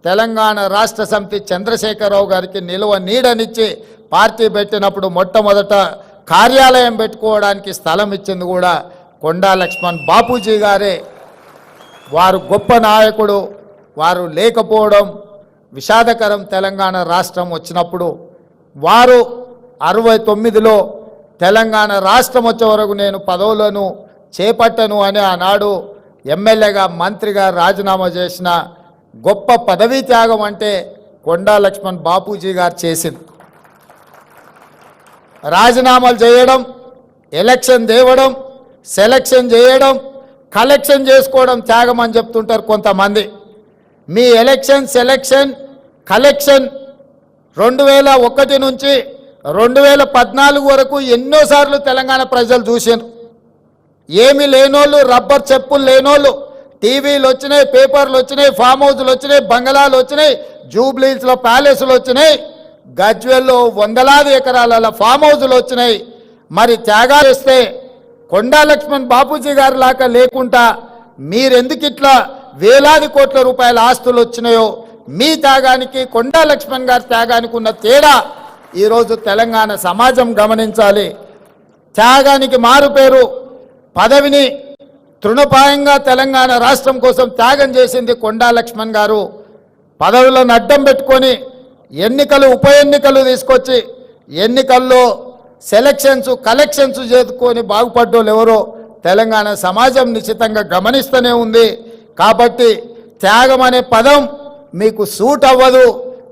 తెలంగాణ రాష్ట్ర సమితి చంద్రశేఖరరావు గారికి నిలువ నీడనిచ్చి పార్టీ పెట్టినప్పుడు మొట్టమొదట కార్యాలయం పెట్టుకోవడానికి స్థలం ఇచ్చింది కూడా కొండా లక్ష్మణ్ బాపూజీ గారే. వారు గొప్ప నాయకుడు. వారు లేకపోవడం విషాదకరం. తెలంగాణ రాష్ట్రం వచ్చినప్పుడు వారు 69లో తెలంగాణ రాష్ట్రం వచ్చే వరకు నేను పదవులను చేపట్టను అని ఆనాడు ఎమ్మెల్యేగా మంత్రిగా రాజీనామా చేసిన గొప్ప పదవీ త్యాగం అంటే కొండా లక్ష్మణ్ బాపూజీ గారు చేసింది. రాజీనామాలు చేయడం, ఎలక్షన్ తేవడం, సెలక్షన్ చేయడం, కలెక్షన్ చేసుకోవడం త్యాగం అని చెప్తుంటారు కొంతమంది. మీ ఎలక్షన్, సెలక్షన్, కలెక్షన్ 2001 నుంచి 2014 వరకు ఎన్నోసార్లు తెలంగాణ ప్రజలు చూశారు. ఏమి లేనోళ్ళు, రబ్బర్ చెప్పులు లేనోళ్ళు, టీవీలు వచ్చినాయి, పేపర్లు వచ్చినాయి, ఫామ్ హౌస్లు వచ్చినాయి, బంగళాలు వచ్చినాయి, జూబ్లీస్లో ప్యాలెస్లు వచ్చినాయి, గజ్వేల్లో వందలాది ఎకరాల ఫామ్ హౌస్లు వచ్చినాయి. మరి త్యాగాలు చేస్తే కొండా లక్ష్మణ్ బాపూజీ గారి లాగా లేకుండా మీరెందుకు ఇట్లా వేలాది కోట్ల రూపాయల ఆస్తులు వచ్చినాయో మీ త్యాగానికి కొండా లక్ష్మణ్ గారి త్యాగానికి ఉన్న తేడా ఈరోజు తెలంగాణ సమాజం గమనించాలి. త్యాగానికి మారు పేరు పదవిని తృణపాయంగా తెలంగాణ రాష్ట్రం కోసం త్యాగం చేసింది కొండా లక్ష్మణ్ గారు. పదవులను అడ్డం పెట్టుకొని ఎన్నికలు, ఉప ఎన్నికలు తీసుకొచ్చి ఎన్నికల్లో సెలక్షన్స్, కలెక్షన్స్ చేసుకొని బాగుపడ్డోళ్ళు ఎవరో తెలంగాణ సమాజం నిశ్చితంగా గమనిస్తూనే ఉంది. కాబట్టి త్యాగం అనే పదం మీకు సూట్ అవ్వదు.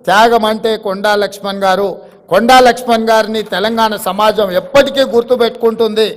త్యాగం అంటే కొండా లక్ష్మణ్ గారు. కొండా లక్ష్మణ్ గారిని తెలంగాణ సమాజం ఎప్పటికీ గుర్తుపెట్టుకుంటుంది.